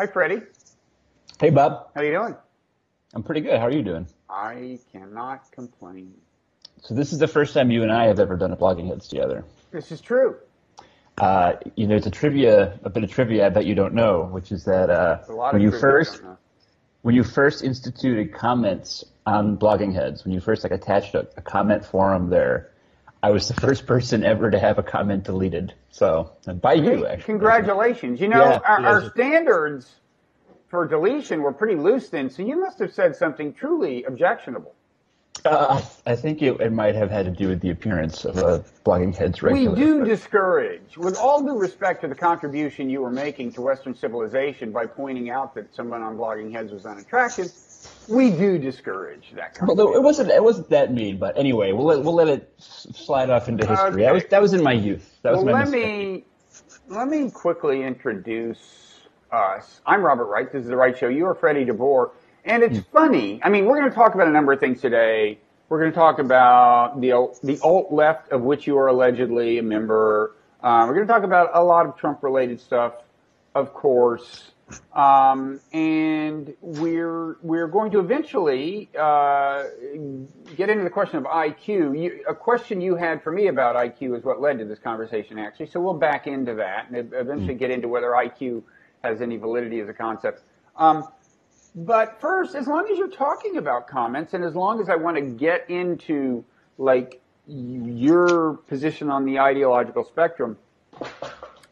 Hi, Freddie. Hey, Bob. How you doing? I'm pretty good. How are you doing? I cannot complain. So this is the first time you and I have ever done a Blogging Heads together. This is true. It's a bit of trivia I bet you don't know, which is that when you first instituted comments on Blogging Heads, when you first attached a comment forum there, I was the first person ever to have a comment deleted. So by you, actually. Congratulations. Our standards for deletion were pretty loose then, so you must have said something truly objectionable. I think it might have had to do with the appearance of a Blogging Heads regular. We do discourage, with all due respect to the contribution you were making to Western civilization by pointing out that someone on Blogging Heads was unattractive, we do discourage that kind of thing. It wasn't that mean, but anyway, we'll let it slide off into history. Okay. That was in my youth. That was my mistake. Let me quickly introduce us. I'm Robert Wright. This is The Wright Show. You are Freddie deBoer. And it's funny. I mean, we're going to talk about a number of things today. We're going to talk about the alt-left, of which you are allegedly a member. We're going to talk about a lot of Trump-related stuff, of course. And we're going to eventually get into the question of IQ. A question you had for me about IQ is what led to this conversation, actually. So we'll back into that and eventually get into whether IQ has any validity as a concept. But first, as long as you're talking about comments, and as long as I want to get into your position on the ideological spectrum,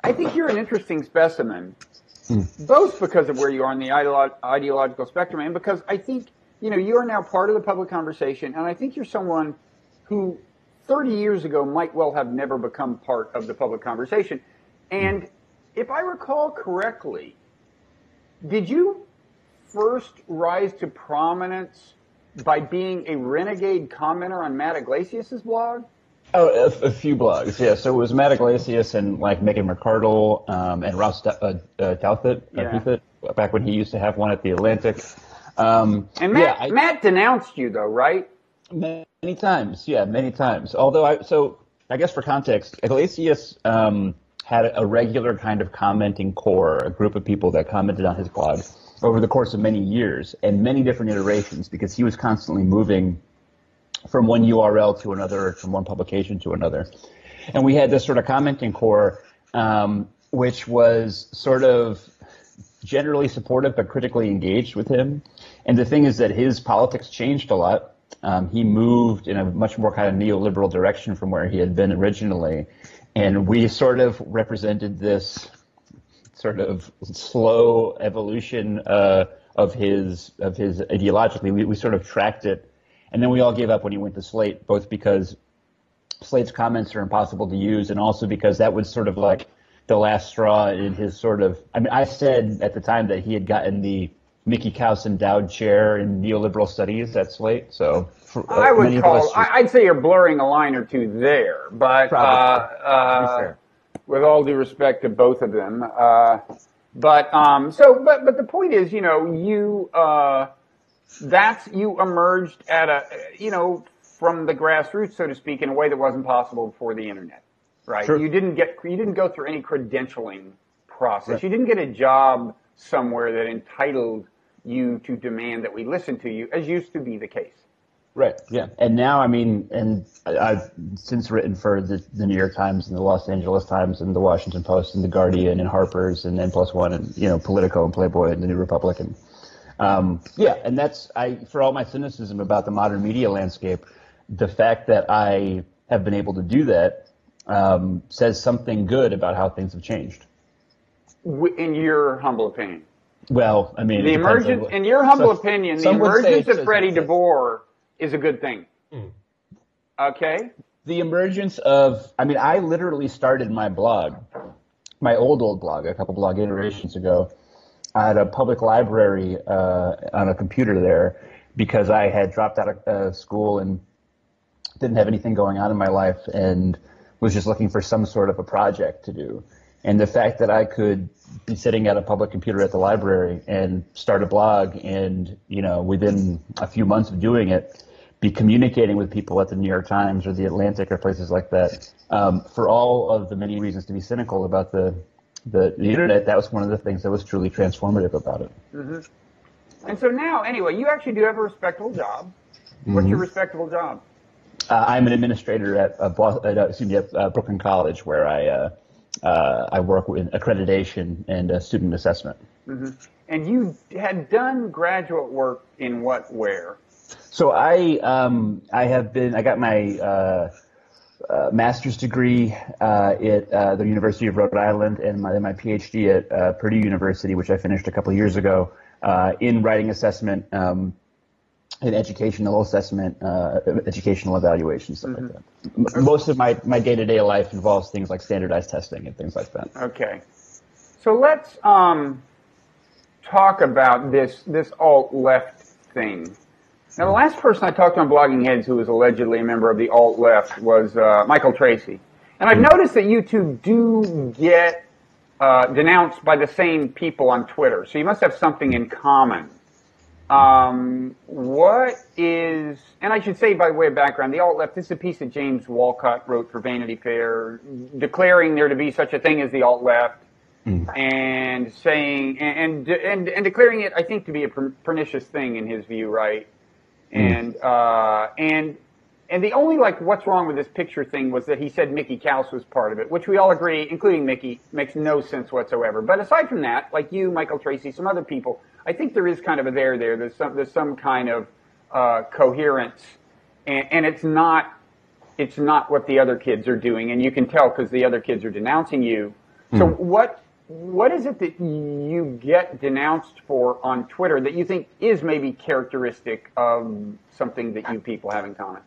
I think you're an interesting specimen, both because of where you are in the ideological spectrum, and because I think you are now part of the public conversation, and I think you're someone who 30 years ago might well have never become part of the public conversation. And if I recall correctly, did you first rise to prominence by being a renegade commenter on Matt Iglesias' blog? Oh, a few blogs, yeah. So it was Matt Iglesias and Megan McArdle and Ross Douthat, back when he used to have one at the Atlantic. Matt denounced you, though, right? Many times, yeah, many times. Although, I guess for context, Iglesias had a regular kind of commenting core, a group of people that commented on his blog over the course of many years and many different iterations, because he was constantly moving from one URL to another, from one publication to another. And we had this sort of commenting core, which was sort of generally supportive but critically engaged with him. And the thing is that his politics changed a lot. He moved in a much more kind of neoliberal direction from where he had been originally. And we sort of represented this sort of slow evolution of his ideologically. We sort of tracked it, and then we all gave up when he went to Slate, both because Slate's comments are impossible to use, and also because that was sort of like the last straw in his sort of. I mean, I said at the time that he had gotten the Mickey Kaus endowed chair in neoliberal studies at Slate. So I'd say you're blurring a line or two there, but with all due respect to both of them. But the point is, you emerged at from the grassroots, so to speak, in a way that wasn't possible before the internet, right? Sure. You didn't go through any credentialing process. Right. You didn't get a job somewhere that entitled you to demand that we listen to you, as used to be the case. Right. Yeah. And now, I mean, and I've since written for the New York Times and the Los Angeles Times and the Washington Post and the Guardian and Harper's and N+1 and Politico and Playboy and the New Republican. And that's for all my cynicism about the modern media landscape, the fact that I have been able to do that says something good about how things have changed. In your humble opinion. Well, I mean, the emergence of Freddie deBoer is a good thing. Okay? The emergence of, I literally started my blog, my old blog, a couple blog iterations ago, at a public library on a computer there, because I had dropped out of school and didn't have anything going on in my life and was just looking for some sort of a project to do. And the fact that I could be sitting at a public computer at the library and start a blog and, within a few months of doing it, be communicating with people at the New York Times or the Atlantic or places like that, for all of the many reasons to be cynical about the the internet, that was one of the things that was truly transformative about it. Mm-hmm. And so now, anyway, you actually do have a respectable job. What's your respectable job? I'm an administrator at Brooklyn College, where I work with accreditation and student assessment. Mm-hmm. And you had done graduate work in where? So I got my master's degree at the University of Rhode Island, and my PhD at Purdue University, which I finished a couple of years ago, in writing assessment, and educational assessment, educational evaluation, stuff like that. Most of my day-to-day life involves things like standardized testing and things like that. Okay. So let's talk about this alt-left thing. Now, the last person I talked to on Blogging Heads who was allegedly a member of the alt-left was Michael Tracy. And I've noticed that you two do get denounced by the same people on Twitter, so you must have something in common. What is, and I should say by way of background, the alt-left, this is a piece that James Walcott wrote for Vanity Fair, declaring there to be such a thing as the alt-left, and saying, and declaring it, I think, to be a pernicious thing in his view, right? And the only, what's wrong with this picture thing was that he said Mickey Kaus was part of it, which we all agree, including Mickey, makes no sense whatsoever. But aside from that, like you, Michael Tracy, some other people, I think there is kind of a there. There's some kind of coherence, and it's not what the other kids are doing, and you can tell because the other kids are denouncing you. So what is it that you get denounced for on Twitter that you think is maybe characteristic of something that you people have in common?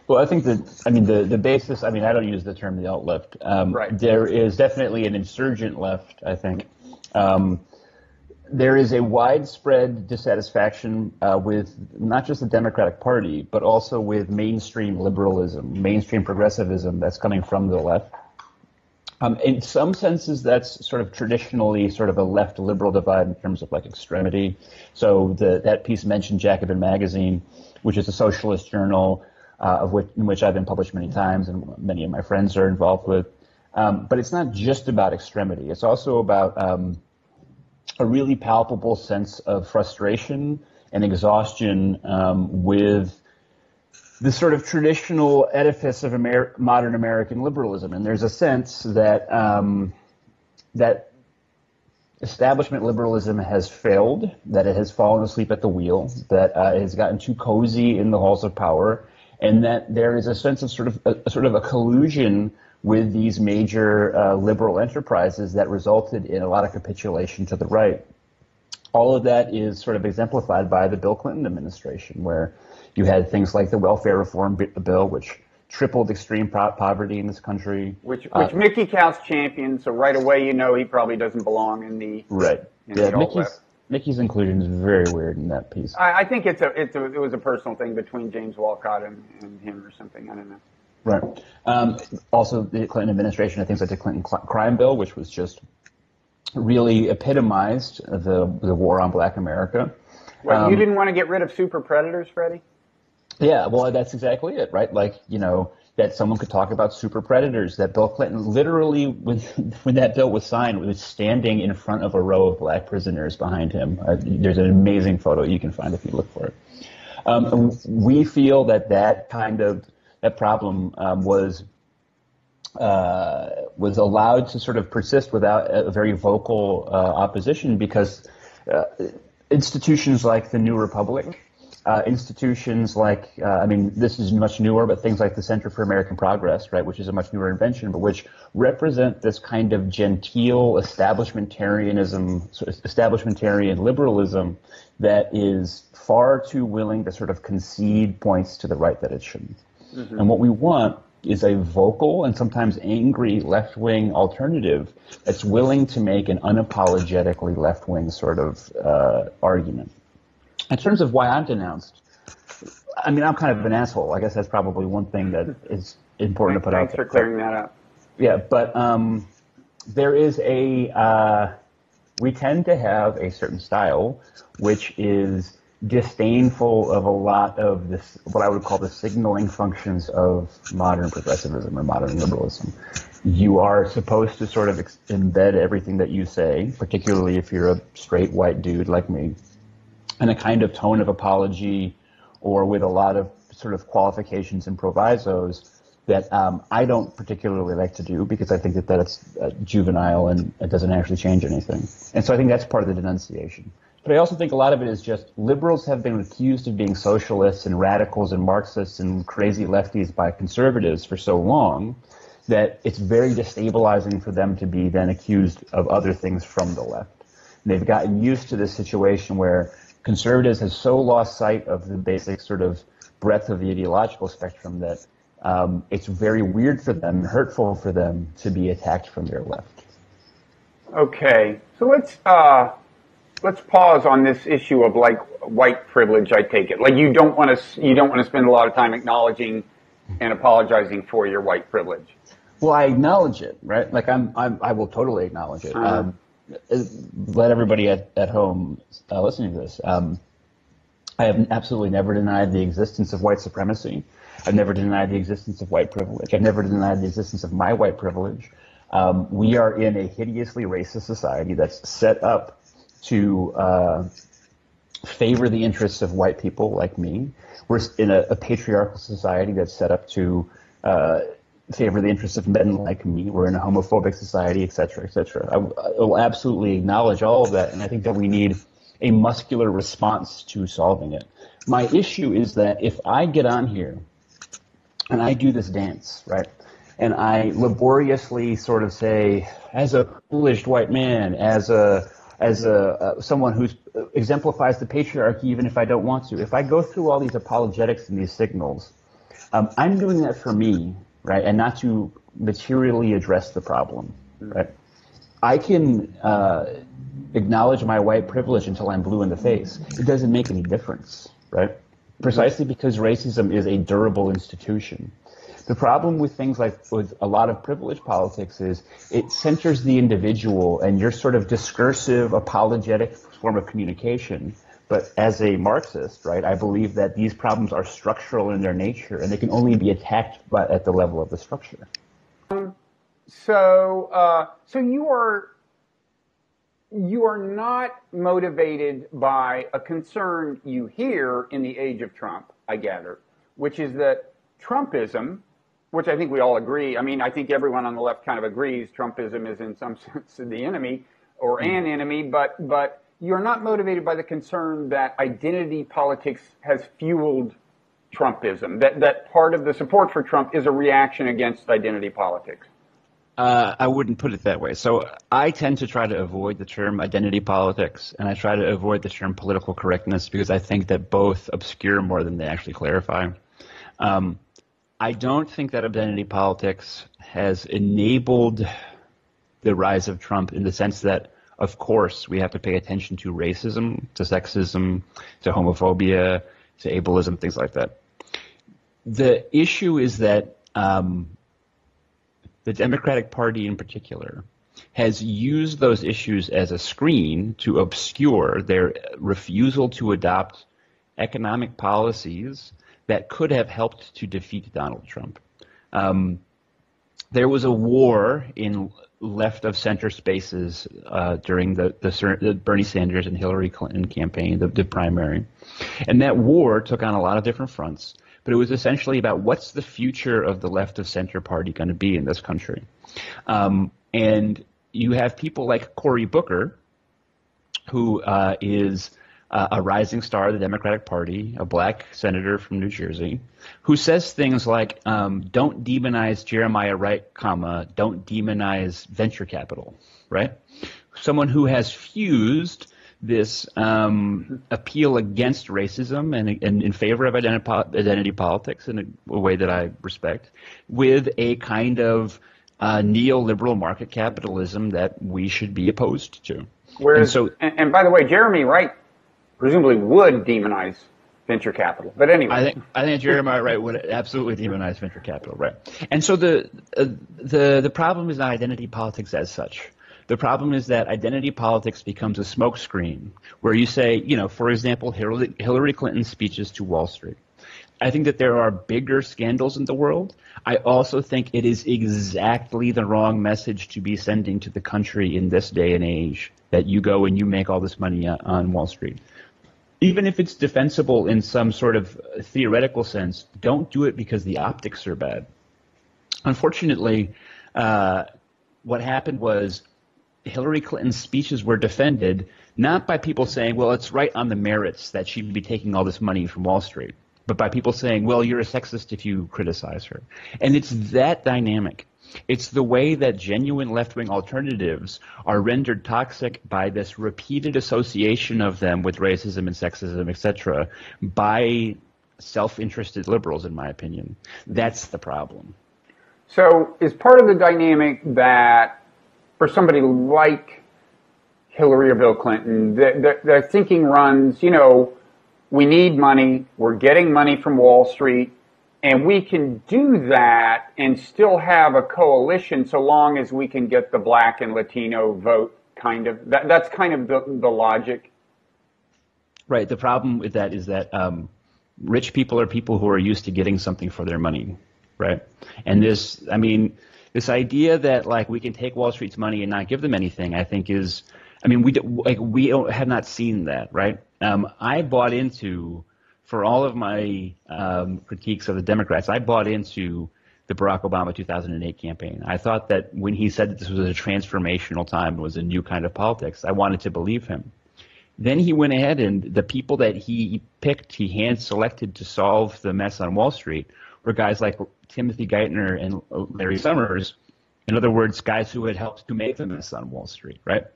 Well, I think the basis, I don't use the term the alt-left. Right. There is definitely an insurgent left, I think. There is a widespread dissatisfaction with not just the Democratic Party, but also with mainstream liberalism, mainstream progressivism that's coming from the left. In some senses, that's sort of traditionally sort of a left-liberal divide in terms of extremity. So that piece mentioned Jacobin Magazine, which is a socialist journal in which I've been published many times and many of my friends are involved with. But it's not just about extremity. It's also about a really palpable sense of frustration and exhaustion with the sort of traditional edifice of modern American liberalism. And there's a sense that that establishment liberalism has failed, that it has fallen asleep at the wheel, that it has gotten too cozy in the halls of power, and that there is a sense of sort of a collusion with these major liberal enterprises that resulted in a lot of capitulation to the right. All of that is sort of exemplified by the Bill Clinton administration, where you had things like the welfare reform bill, which tripled extreme poverty in this country. Which Mickey Kaus championed, so right away you know he probably doesn't belong in the right. In the Mickey's inclusion is very weird in that piece. I think it was a personal thing between James Walcott and him or something. I don't know. Right. Also, the Clinton administration, I think, like the Clinton crime bill, which was just really epitomized the war on Black America. Well, you didn't want to get rid of super predators, Freddie? Yeah, well, that's exactly it, right? That someone could talk about super predators, that Bill Clinton literally, when that bill was signed, was standing in front of a row of black prisoners behind him. There's an amazing photo you can find if you look for it. We feel that problem was allowed to sort of persist without a very vocal opposition because institutions like the New Republic, institutions like, this is much newer, but things like the Center for American Progress, right, which is a much newer invention, but which represent this kind of genteel establishmentarian liberalism that is far too willing to sort of concede points to the right that it shouldn't. Mm-hmm. And what we want is a vocal and sometimes angry left-wing alternative that's willing to make an unapologetically left-wing sort of argument. In terms of why I'm denounced, I'm kind of an asshole. I guess that's probably one thing that is important to put out there. Thanks for clearing that up. Yeah, but there is we tend to have a certain style which is disdainful of a lot of this, what I would call the signaling functions of modern progressivism or modern liberalism. You are supposed to sort of embed everything that you say, particularly if you're a straight white dude like me, in a kind of tone of apology or with a lot of sort of qualifications and provisos that I don't particularly like to do because I think that that's juvenile and it doesn't actually change anything. And so I think that's part of the denunciation. But I also think a lot of it is just liberals have been accused of being socialists and radicals and Marxists and crazy lefties by conservatives for so long that it's very destabilizing for them to be then accused of other things from the left. And they've gotten used to this situation where conservatives have so lost sight of the basic sort of breadth of the ideological spectrum that it's very weird for them, hurtful for them to be attacked from their left. Okay, so let's pause on this issue of like white privilege. I take it like you don't want to spend a lot of time acknowledging and apologizing for your white privilege. Well, I acknowledge it, right? Like I will totally acknowledge it. Let everybody at home listening to this. I have absolutely never denied the existence of white supremacy. I've never denied the existence of white privilege. I've never denied the existence of my white privilege. We are in a hideously racist society that's set up to favor the interests of white people like me. We're in a patriarchal society that's set up to favor the interests of men like me. We're in a homophobic society, et cetera, et cetera. I will absolutely acknowledge all of that, and I think that we need a muscular response to solving it. My issue is that if I get on here and I do this dance, right, and I laboriously sort of say, as a privileged white man, as someone who exemplifies the patriarchy, even if I don't want to, if I go through all these apologetics and these signals, I'm doing that for me, right, and not to materially address the problem, right? I can acknowledge my white privilege until I'm blue in the face. It doesn't make any difference, right? Precisely because racism is a durable institution. The problem with things like with a lot of privilege politics is it centers the individual and your sort of discursive, apologetic form of communication. But as a Marxist, right, I believe that these problems are structural in their nature and they can only be attacked at the level of the structure. So you are not motivated by a concern you hear in the age of Trump, I gather, which is that Trumpism, which I think we all agree, I mean, I think everyone on the left kind of agrees Trumpism is in some sense the enemy or an enemy, but you're not motivated by the concern that identity politics has fueled Trumpism, that part of the support for Trump is a reaction against identity politics. I wouldn't put it that way. So I tend to try to avoid the term identity politics, and I try to avoid the term political correctness because I think that both obscure more than they actually clarify. I don't think that identity politics has enabled the rise of Trump in the sense that, of course, we have to pay attention to racism, to sexism, to homophobia, to ableism, things like that. The issue is that the Democratic Party in particular has used those issues as a screen to obscure their refusal to adopt economic policies that could have helped to defeat Donald Trump. There was a war in left of center spaces during the Bernie Sanders and Hillary Clinton campaign, the primary. And that war took on a lot of different fronts. But it was essentially about what's the future of the left of center party going to be in this country. And you have people like Cory Booker, who is a rising star of the Democratic Party, a black senator from New Jersey, who says things like, don't demonize Jeremiah Wright, don't demonize venture capital, right? Someone who has fused this appeal against racism and in favor of identity politics in a way that I respect, with a kind of neoliberal market capitalism that we should be opposed to. Whereas, and by the way, Jeremy Wright presumably would demonize venture capital. But anyway, I think Jeremiah Wright would absolutely demonize venture capital, right? And so the problem is not identity politics as such. The problem is that identity politics becomes a smokescreen where you say, for example, Hillary Clinton's speeches to Wall Street. I think that there are bigger scandals in the world. I also think it is exactly the wrong message to be sending to the country in this day and age, that you go and you make all this money on Wall Street. Even if it's defensible in some sort of theoretical sense, don't do it because the optics are bad. Unfortunately, what happened was Hillary Clinton's speeches were defended not by people saying, well, it's right on the merits that she'd be taking all this money from Wall Street, but by people saying, well, you're a sexist if you criticize her. And it's that dynamic. It's the way that genuine left-wing alternatives are rendered toxic by this repeated association of them with racism and sexism, etc., by self-interested liberals, in my opinion. That's the problem. So is part of the dynamic that for somebody like Hillary or Bill Clinton, their thinking runs, we need money, we're getting money from Wall Street, and we can do that and still have a coalition so long as we can get the black and Latino vote, kind of. That's kind of the logic. Right. The problem with that is that rich people are people who are used to getting something for their money, right? And this idea that like we can take Wall Street's money and not give them anything, I think is, we have not seen that, right? I bought into, for all of my critiques of the Democrats, I bought into the Barack Obama 2008 campaign. I thought that when he said that this was a transformational time, it was a new kind of politics, I wanted to believe him. Then he went ahead and the people that he picked, he hand-selected to solve the mess on Wall Street were guys like Timothy Geithner and Larry Summers. In other words, guys who had helped to make the mess on Wall Street, right?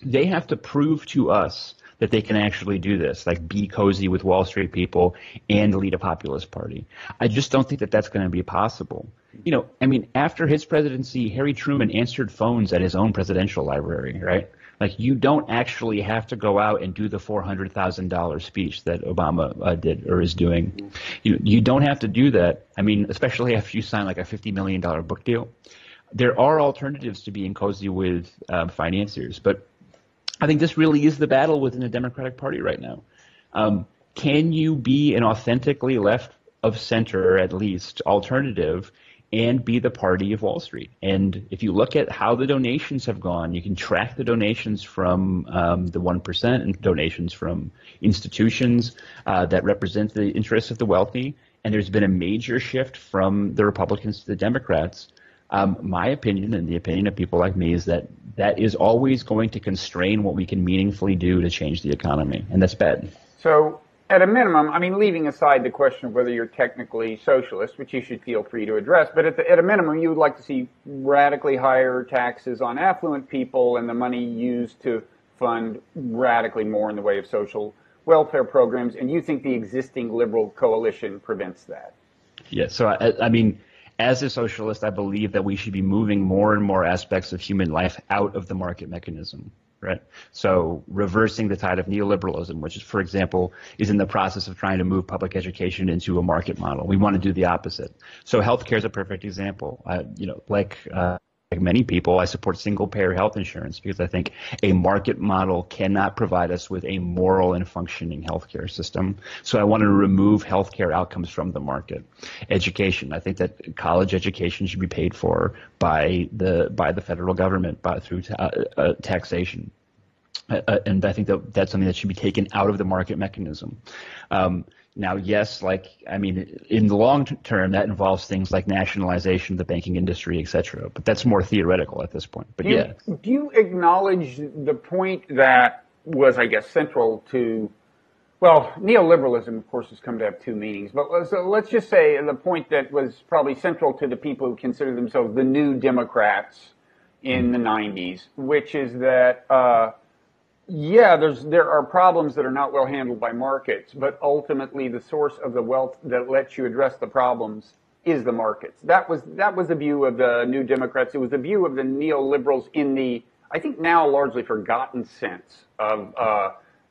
They have to prove to us that they can actually do this, like be cozy with Wall Street people and lead a populist party. I just don't think that that's going to be possible. After his presidency, Harry Truman answered phones at his own presidential library, right? Like, you don't actually have to go out and do the $400,000 speech that Obama did or is doing. You don't have to do that. Especially after you sign like a $50 million book deal. There are alternatives to being cozy with financiers, but I think this really is the battle within the Democratic Party right now. Can you be an authentically left of center, at least, alternative and be the party of Wall Street? And if you look at how the donations have gone, you can track the donations from the 1% and donations from institutions that represent the interests of the wealthy. And there's been a major shift from the Republicans to the Democrats. My opinion and the opinion of people like me is that is always going to constrain what we can meaningfully do to change the economy, and that's bad. So at a minimum, leaving aside the question of whether you're technically socialist, which you should feel free to address, but at a minimum, you would like to see radically higher taxes on affluent people and the money used to fund radically more in the way of social welfare programs, and you think the existing liberal coalition prevents that? Yeah, so as a socialist, I believe that we should be moving more and more aspects of human life out of the market mechanism, right? So reversing the tide of neoliberalism, which is, for example, is in the process of trying to move public education into a market model. We want to do the opposite. So healthcare is a perfect example. Like many people, I support single-payer health insurance because I think a market model cannot provide us with a moral and functioning healthcare system. So I want to remove healthcare outcomes from the market. Education, I think that college education should be paid for by the federal government through taxation. And I think that's something that should be taken out of the market mechanism. Now, yes, in the long term, that involves things like nationalization of the banking industry, et cetera. But that's more theoretical at this point. But do you acknowledge the point that was, I guess, central to, neoliberalism, of course, has come to have two meanings. But let's just say the point that was probably central to the people who consider themselves the new Democrats in the 90s, which is that there are problems that are not well handled by markets, but ultimately the source of the wealth that lets you address the problems is the markets. That was the view of the New Democrats. It was the view of the neoliberals in the, I think now largely forgotten sense of,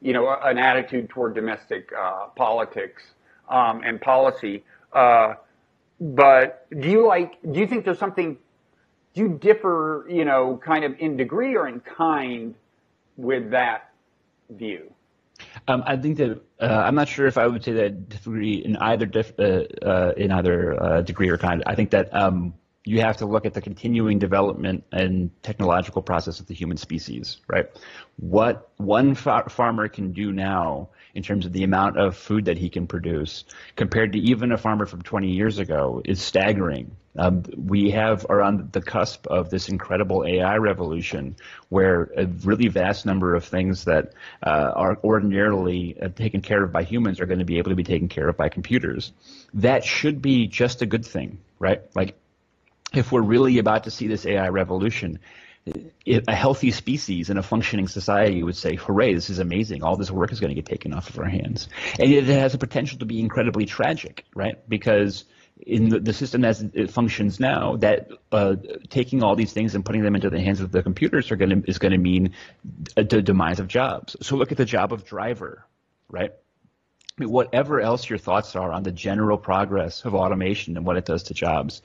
an attitude toward domestic politics and policy. But do you think there's something, do you differ, kind of in degree or in kind with that view? I think that I'm not sure if I would say that disagree in either degree or kind. I think that you have to look at the continuing development and technological process of the human species, right? What one farmer can do now in terms of the amount of food that he can produce compared to even a farmer from 20 years ago is staggering. We are on the cusp of this incredible AI revolution where a really vast number of things that are ordinarily taken care of by humans are going to be able to be taken care of by computers. That should be just a good thing, right? Like, if we're really about to see this AI revolution, a healthy species and a functioning society would say, hooray, this is amazing. All this work is going to get taken off of our hands. And yet it has the potential to be incredibly tragic, right? Because in the system as it functions now, that taking all these things and putting them into the hands of the computers is going to mean the demise of jobs. So look at the job of driver, right? I mean, whatever else your thoughts are on the general progress of automation and what it does to jobs,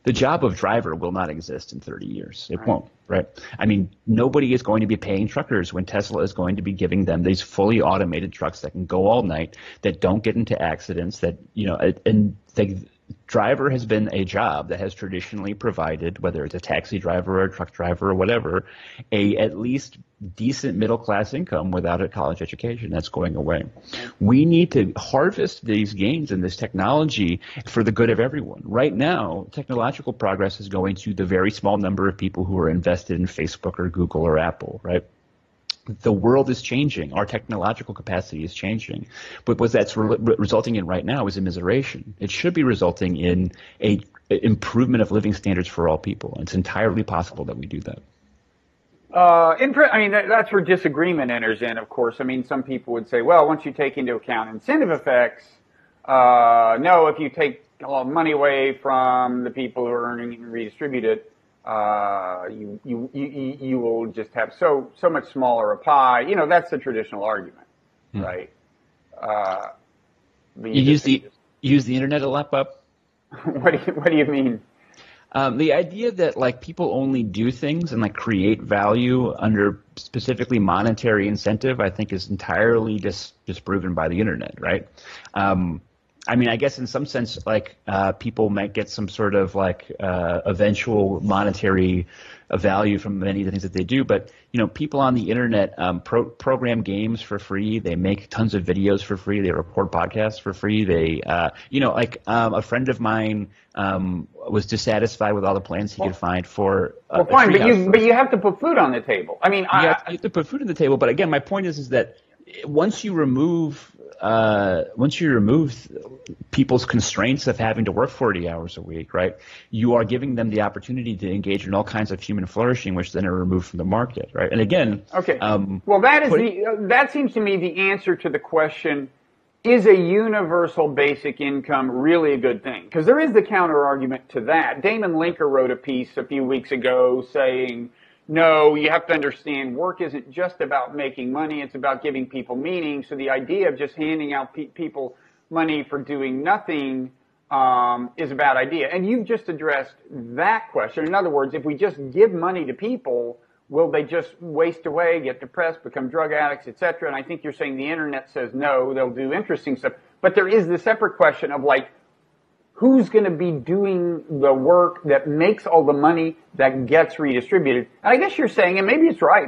the job of driver will not exist in 30 years. It won't, right? I mean, nobody is going to be paying truckers when Tesla is going to be giving them these fully automated trucks that can go all night, that don't get into accidents, that, and driver has been a job that has traditionally provided, whether it's a taxi driver or a truck driver or whatever, a at least decent middle-class income without a college education. That's going away. We need to harvest these gains in this technology for the good of everyone. Right now, technological progress is going to the very small number of people who are invested in Facebook or Google or Apple, right? The world is changing. Our technological capacity is changing. But what that's resulting in right now is immiseration. It should be resulting in a improvement of living standards for all people. It's entirely possible that we do that. That's where disagreement enters in, of course. I mean, some people would say, well, once you take into account incentive effects, no, if you take a lot of money away from the people who are earning and redistribute it, you will just have so much smaller a pie. That's the traditional argument, right? You use the internet a lot, Bob? What do you mean? The idea that people only do things and create value under specifically monetary incentive, I think, is entirely disproven by the internet, right? I guess in some sense, people might get some sort of eventual monetary value from many of the things that they do. But, people on the internet program games for free. They make tons of videos for free. They record podcasts for free. They, a friend of mine was dissatisfied with all the plans he could find for fine, but you have to put food on the table. You have to put food on the table. But again, my point is that once you remove people's constraints of having to work 40 hours a week, right, you are giving them the opportunity to engage in all kinds of human flourishing, which then are removed from the market, right? And again, okay. That seems to me the answer to the question: is a universal basic income really a good thing? Because there is the counter argument to that. Damon Linker wrote a piece a few weeks ago saying, no, you have to understand work isn't just about making money, it's about giving people meaning. So the idea of just handing out people money for doing nothing is a bad idea. And you've just addressed that question. In other words, if we just give money to people, will they just waste away, get depressed, become drug addicts, etc.? And I think you're saying the internet says no, they'll do interesting stuff. But there is the separate question of who's going to be doing the work that makes all the money that gets redistributed? And I guess you're saying, and maybe it's right,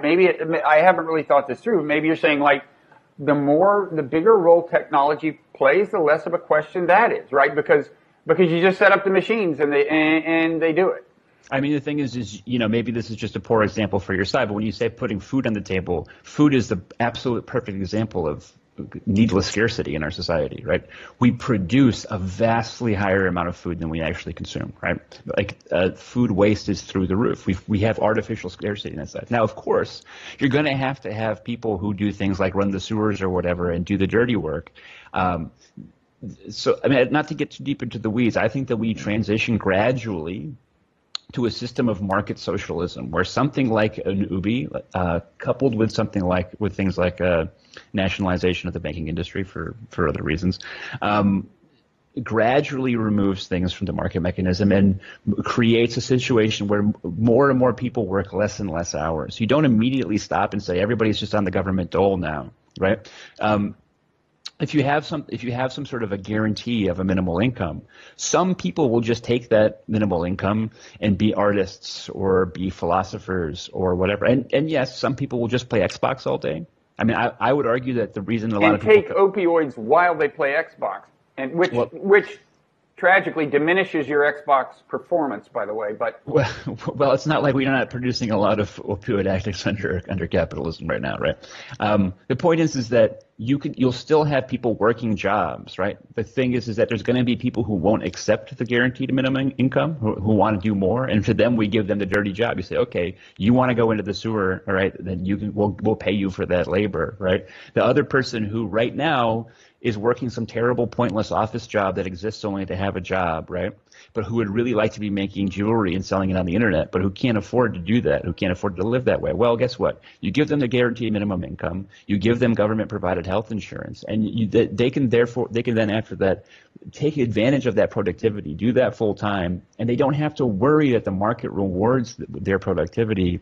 I haven't really thought this through, maybe you're saying the bigger role technology plays, the less of a question that is, right? Because you just set up the machines and they do it. The thing is, maybe this is just a poor example for your side, but when you say putting food on the table, food is the absolute perfect example of needless scarcity in our society, right? We produce a vastly higher amount of food than we actually consume, right? Food waste is through the roof. We have artificial scarcity in that side. Now, of course, you're going to have people who do things like run the sewers or whatever and do the dirty work. So, not to get too deep into the weeds, I think that we transition gradually to a system of market socialism, where something like an UBI, coupled with things like nationalization of the banking industry for other reasons, gradually removes things from the market mechanism and creates a situation where more and more people work less and less hours. You don't immediately stop and say everybody's just on the government dole now. right? If you have some sort of a guarantee of a minimal income, some people will just take that minimal income and be artists or be philosophers or whatever. And yes, some people will just play Xbox all day. I mean, I would argue that the reason a lot of people take opioids while they play Xbox, and which tragically diminishes your Xbox performance, by the way. But well, it's not like we're not producing a lot of opioid addicts under capitalism right now, right? The point is that you'll still have people working jobs, right? The thing is that there's going to be people who won't accept the guaranteed minimum income, who want to do more, and to them we give them the dirty job. You say, okay, you want to go into the sewer, all right? Then we'll pay you for that labor, right? The other person who right now is working some terrible, pointless office job that exists only to have a job, right? But who would really like to be making jewelry and selling it on the internet, but who can't afford to do that, who can't afford to live that way. Well, guess what? You give them the guaranteed minimum income, you give them government-provided health insurance, and they can then after that take advantage of that productivity, do that full time, and they don't have to worry that the market rewards their productivity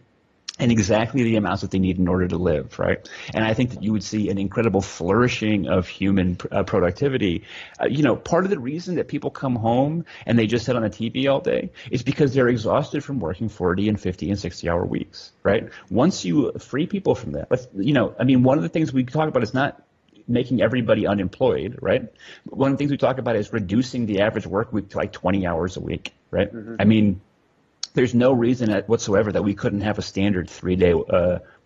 and exactly the amounts that they need in order to live, right? And I think that you would see an incredible flourishing of human productivity. Part of the reason that people come home and they just sit on the TV all day is because they're exhausted from working 40 and 50 and 60-hour weeks, right? Once you free people from that, one of the things we talk about is not making everybody unemployed, right? One of the things we talk about is reducing the average work week to like 20 hours a week, right? Mm-hmm. There's no reason whatsoever that we couldn't have a standard 3-day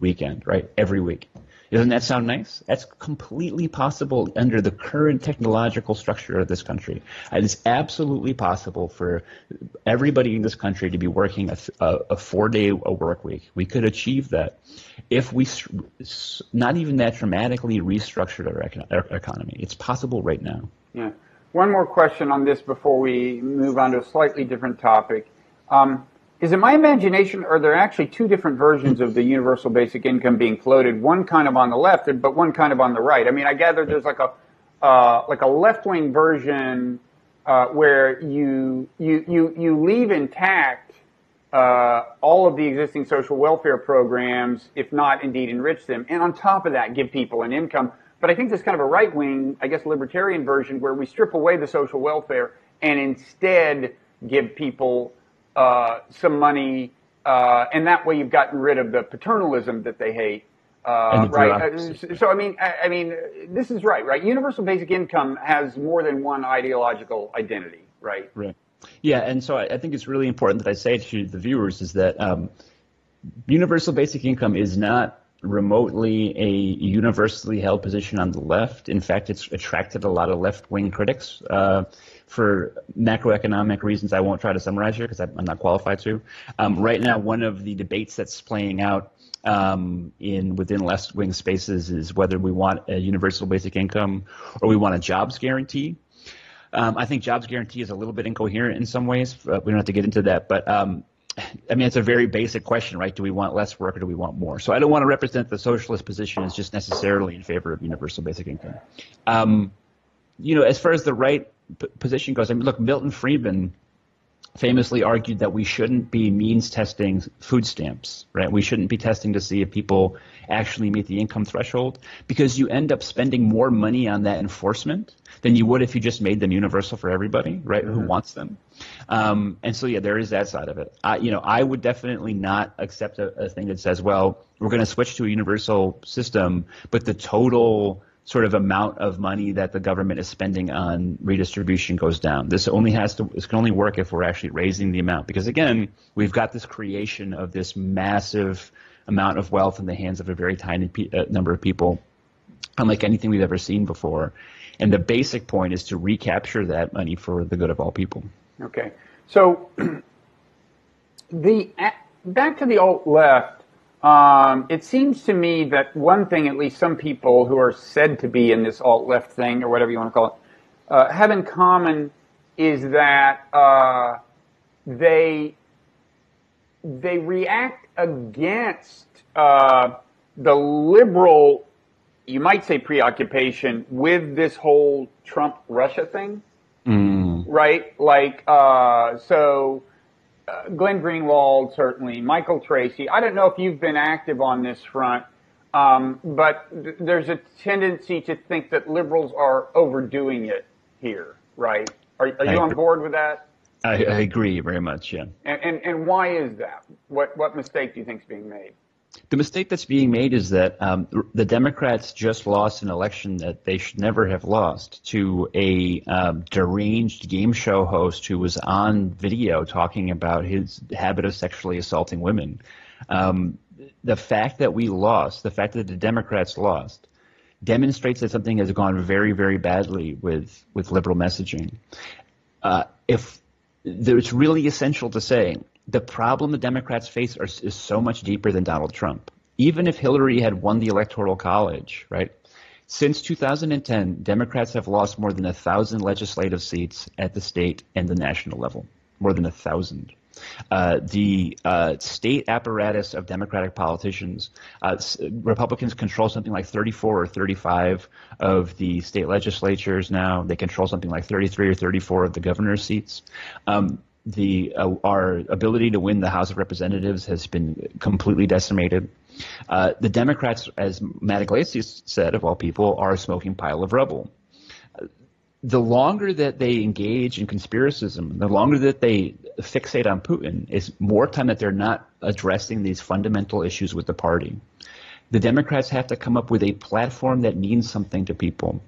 weekend, right, every week. Doesn't that sound nice? That's completely possible under the current technological structure of this country. It is absolutely possible for everybody in this country to be working a 4-day work week. We could achieve that if we not even that dramatically restructured our economy. It's possible right now. Yeah. One more question on this before we move on to a slightly different topic. Is it my imagination, or are there actually two different versions of the universal basic income being floated? One kind of on the left, but one kind of on the right. I mean, I gather there's like a left-wing version where you leave intact all of the existing social welfare programs, if not indeed enrich them, and on top of that, give people an income. But I think there's kind of a right-wing, I guess, libertarian version where we strip away the social welfare and instead give people some money, and that way you've gotten rid of the paternalism that they hate, right? So I mean, this is right? Universal basic income has more than one ideological identity, right? Right. Yeah, and so I think it's really important that I say to the viewers is that universal basic income is not remotely a universally held position on the left. In fact, it's attracted a lot of left-wing critics. For macroeconomic reasons, I won't try to summarize here because I'm not qualified to. Right now, one of the debates that's playing out within left-wing spaces is whether we want a universal basic income or we want a jobs guarantee. I think jobs guarantee is a little bit incoherent in some ways. We don't have to get into that, but it's a very basic question, right? Do we want less work or do we want more? So I don't want to represent the socialist position as just necessarily in favor of universal basic income. As far as the right position goes, look, Milton Friedman famously argued that we shouldn't be means testing food stamps, right? We shouldn't be testing to see if people actually meet the income threshold because you end up spending more money on that enforcement than you would if you just made them universal for everybody, right? Mm-hmm. Who wants them? And so, yeah, there is that side of it. I would definitely not accept a thing that says, well, we're going to switch to a universal system, but the total sort of amount of money that the government is spending on redistribution goes down. This can only work if we're actually raising the amount. Because again, we've got this creation of this massive amount of wealth in the hands of a very tiny number of people, unlike anything we've ever seen before. And the basic point is to recapture that money for the good of all people. Okay. So back to the alt-left, it seems to me that one thing, at least some people who are said to be in this alt-left thing, or whatever you want to call it, have in common is that they react against the liberal, you might say, preoccupation with this whole Trump-Russia thing, right? Like, Glenn Greenwald, certainly, Michael Tracy. I don't know if you've been active on this front, But there's a tendency to think that liberals are overdoing it here, right? Are you on board with that? I agree very much, yeah. And why is that? What mistake do you think is being made? The mistake that's being made is that the Democrats just lost an election that they should never have lost to a deranged game show host who was on video talking about his habit of sexually assaulting women. The fact that we lost, the fact that the Democrats lost, demonstrates that something has gone very, very badly with liberal messaging. If it's really essential to say, the problem the Democrats face is so much deeper than Donald Trump. Even if Hillary had won the Electoral College, right? Since 2010, Democrats have lost more than 1,000 legislative seats at the state and the national level. More than 1,000. The state apparatus of Democratic politicians, Republicans control something like 34 or 35 of the state legislatures now. They control something like 33 or 34 of the governor's seats. Our ability to win the House of Representatives has been completely decimated. The Democrats, as Matt Iglesias said, of all people, are a smoking pile of rubble. The longer that they engage in conspiracism, the longer that they fixate on Putin, is more time that they're not addressing these fundamental issues with the party. The Democrats have to come up with a platform that means something to people.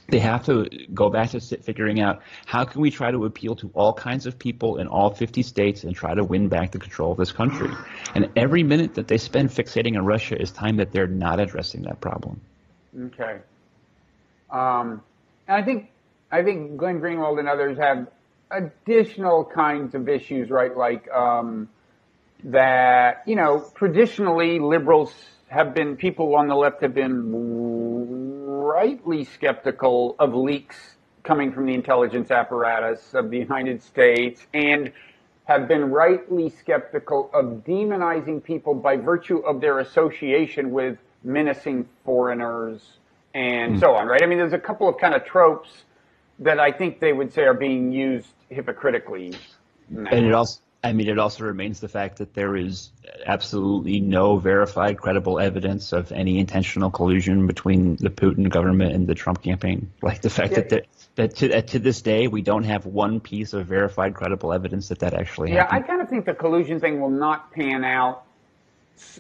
They have to go back to figuring out how can we try to appeal to all kinds of people in all 50 states and try to win back the control of this country. And every minute that they spend fixating on Russia is time that they're not addressing that problem. Okay. And I think Glenn Greenwald and others have additional kinds of issues, right? Like that, traditionally liberals have been, people on the left have been rightly skeptical of leaks coming from the intelligence apparatus of the United States and have been rightly skeptical of demonizing people by virtue of their association with menacing foreigners and so on, right? I mean, there's a couple of kind of tropes that I think they would say are being used hypocritically now. And it also remains the fact that there is absolutely no verified, credible evidence of any intentional collusion between the Putin government and the Trump campaign. Like the fact that to this day we don't have one piece of verified, credible evidence that actually happened. I kind of think the collusion thing will not pan out,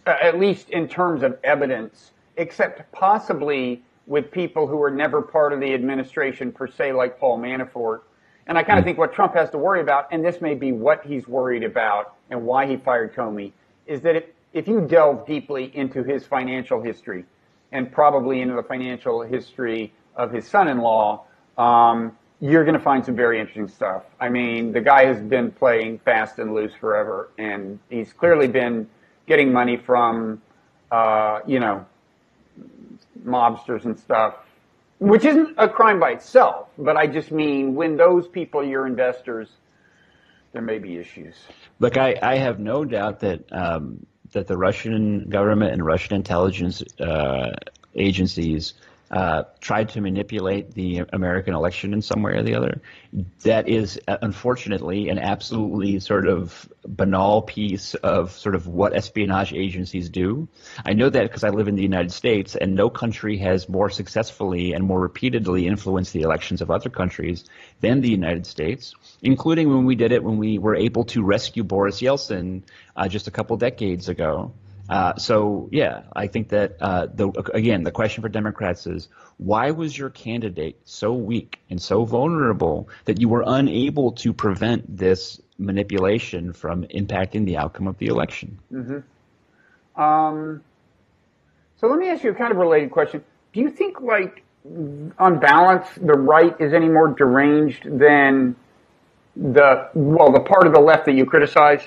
at least in terms of evidence, except possibly with people who were never part of the administration per se, like Paul Manafort. And I kind of think what Trump has to worry about, and this may be what he's worried about and why he fired Comey, is that if you delve deeply into his financial history and probably into the financial history of his son-in-law, you're going to find some very interesting stuff. I mean, the guy has been playing fast and loose forever, and he's clearly been getting money from, mobsters and stuff, which isn't a crime by itself, but I just mean when those people are your investors, there may be issues. Look, I have no doubt that that the Russian government and Russian intelligence agencies tried to manipulate the American election in some way or the other. That is, unfortunately, an absolutely sort of banal piece of sort of what espionage agencies do. I know that because I live in the United States, and no country has more successfully and more repeatedly influenced the elections of other countries than the United States, including when we did it when we were able to rescue Boris Yeltsin just a couple decades ago. So, yeah, I think that, the question for Democrats is, why was your candidate so weak and so vulnerable that you were unable to prevent this manipulation from impacting the outcome of the election? Mm-hmm. So let me ask you a kind of related question. Do you think, like, on balance, the right is any more deranged than the part of the left that you criticize?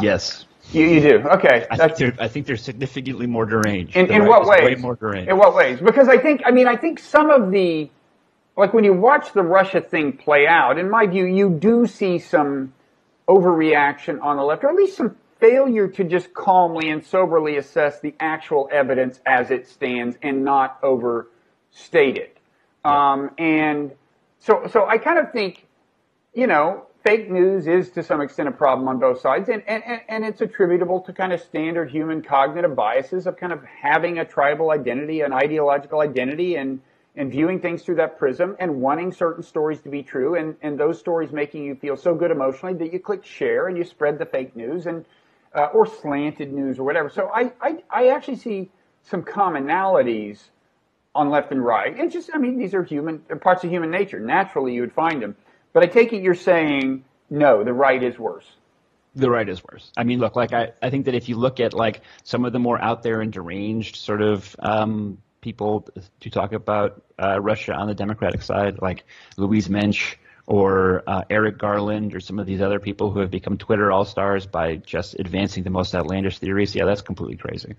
Yes. You do? Okay. I think they're significantly more deranged. In what ways? Way more deranged. In what ways? Because I think some of the, like when you watch the Russia thing play out, in my view, you do see some overreaction on the left, or at least some failure to just calmly and soberly assess the actual evidence as it stands and not overstate it. Yeah. And so I kind of think, fake news is to some extent a problem on both sides, and it's attributable to kind of standard human cognitive biases of kind of having a tribal identity, an ideological identity, and viewing things through that prism and wanting certain stories to be true, and those stories making you feel so good emotionally that you click share and you spread the fake news and or slanted news or whatever. So I actually see some commonalities on left and right. It's just, I mean, these are parts of human nature. Naturally, you would find them. But I take it you're saying, no, the right is worse. The right is worse. I mean, look, like I think that if you look at like some of the more out there and deranged sort of people to talk about Russia on the Democratic side, like Louise Mensch or Eric Garland or some of these other people who have become Twitter all-stars by just advancing the most outlandish theories, yeah, that's completely crazy.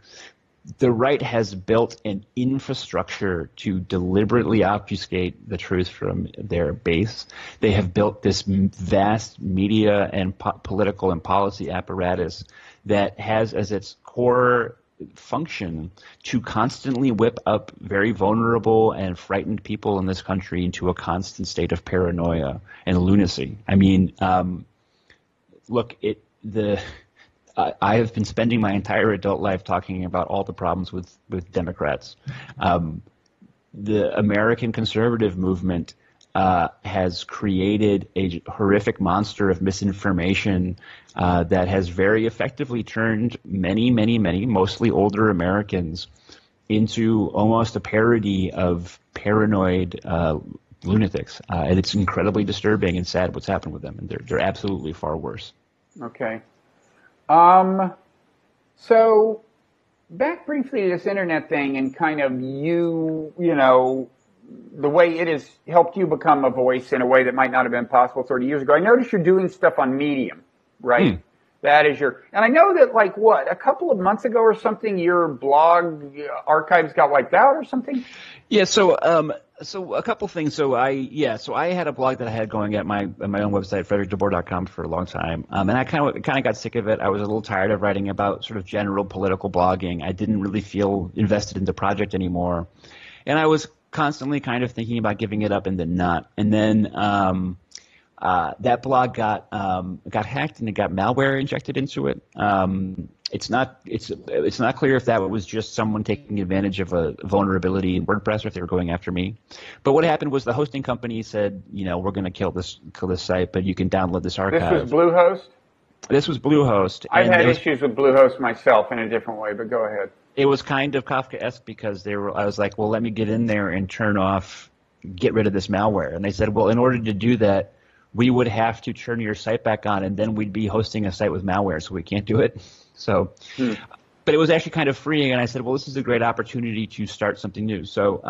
The right has built an infrastructure to deliberately obfuscate the truth from their base. They have built this vast media and political and policy apparatus that has as its core function to constantly whip up very vulnerable and frightened people in this country into a constant state of paranoia and lunacy. I mean, look, I have been spending my entire adult life talking about all the problems with Democrats. The American conservative movement has created a horrific monster of misinformation that has very effectively turned many, mostly older Americans into almost a parody of paranoid lunatics. And it's incredibly disturbing and sad what's happened with them. And they're absolutely far worse. Okay. So back briefly to this internet thing and kind of you know, the way it has helped you become a voice in a way that might not have been possible 30 years ago. I noticed you're doing stuff on Medium, right? That is and I know that like a couple of months ago or something, your blog archives got wiped out or something? Yeah. So a couple things. So I had a blog that I had going at my own website, FreddieDeBoer.com, for a long time. And I kind of got sick of it. I was a little tired of writing about sort of general political blogging. I didn't really feel invested in the project anymore. And I was constantly kind of thinking about giving it up and then not. And then that blog got hacked and it got malware injected into it. It's not clear if that was just someone taking advantage of a vulnerability in WordPress or if they were going after me. But what happened was the hosting company said, you know, we're going to kill this site, but you can download this archive. This was Bluehost? This was Bluehost. I've had issues with Bluehost myself in a different way, but go ahead. It was kind of Kafkaesque because I was like, well, let me get in there and get rid of this malware. And they said, well, in order to do that, we would have to turn your site back on, and then we'd be hosting a site with malware, so we can't do it. So, but it was actually kind of freeing, and I said, well, this is a great opportunity to start something new. So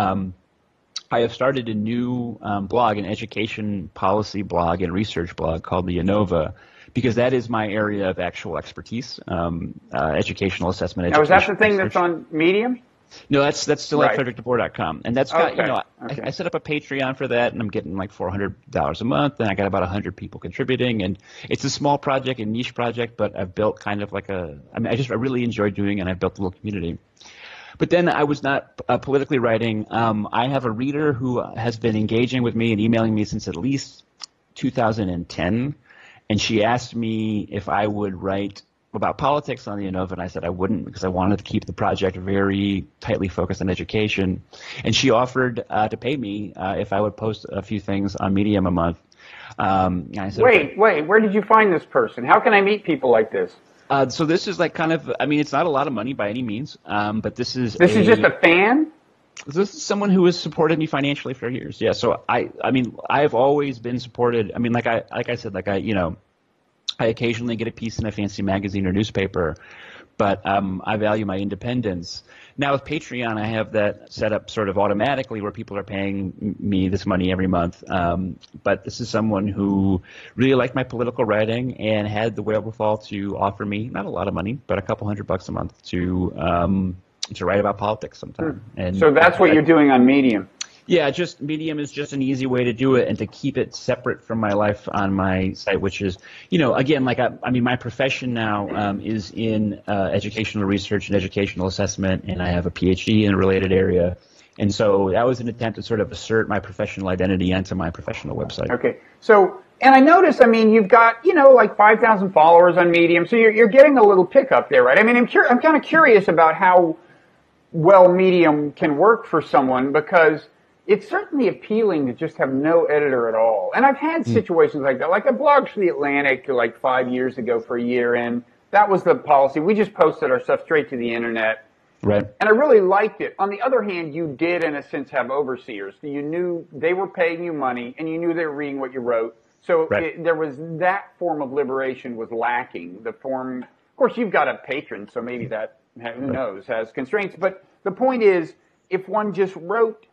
I have started a new blog, an education policy blog and research blog called the ANOVA, because that is my area of actual expertise, educational assessment. Now, is that the thing that's on Medium? No, that's still right. at FrederickDeBoer.com, and that's got I set up a Patreon for that, and I'm getting like $400 a month, and I got about 100 people contributing, and it's a small project, a niche project, but I've built kind of like I really enjoy doing, and I've built a little community. But then I was not politically writing. I have a reader who has been engaging with me and emailing me since at least 2010, and she asked me if I would write about politics on the ANOVA, and I said I wouldn't because I wanted to keep the project very tightly focused on education. And she offered to pay me if I would post a few things on Medium a month. And I said, wait, where did you find this person? How can I meet people like this? So this is like kind of, I mean, it's not a lot of money by any means, but this is just a fan? This is someone who has supported me financially for years. Yeah, so I mean, I have always been supported. I mean, I occasionally get a piece in a fancy magazine or newspaper, but I value my independence. Now with Patreon, I have that set up sort of automatically where people are paying me this money every month. But this is someone who really liked my political writing and had the wherewithal to offer me not a lot of money, but a couple $100 a month to write about politics sometime. And so that's what you're doing on Medium. Yeah, just Medium is just an easy way to do it and to keep it separate from my life on my site, which is, again, like I mean, my profession now is in educational research and educational assessment, and I have a PhD in a related area. And so that was an attempt to sort of assert my professional identity onto my professional website. Okay. So, and I noticed, I mean, you've got, like 5,000 followers on Medium, so you're getting a little pickup there, right? I mean, I'm kind of curious about how well Medium can work for someone, because it's certainly appealing to just have no editor at all. And I've had situations like that. Like I blogged for The Atlantic like 5 years ago for a year, and that was the policy. We just posted our stuff straight to the internet. Right. And I really liked it. On the other hand, you did, in a sense, have overseers. You knew they were paying you money, and you knew they were reading what you wrote. So there was that form of liberation was lacking. The form, of course, you've got a patron, so maybe that, who knows, has constraints. But the point is, if one just wrote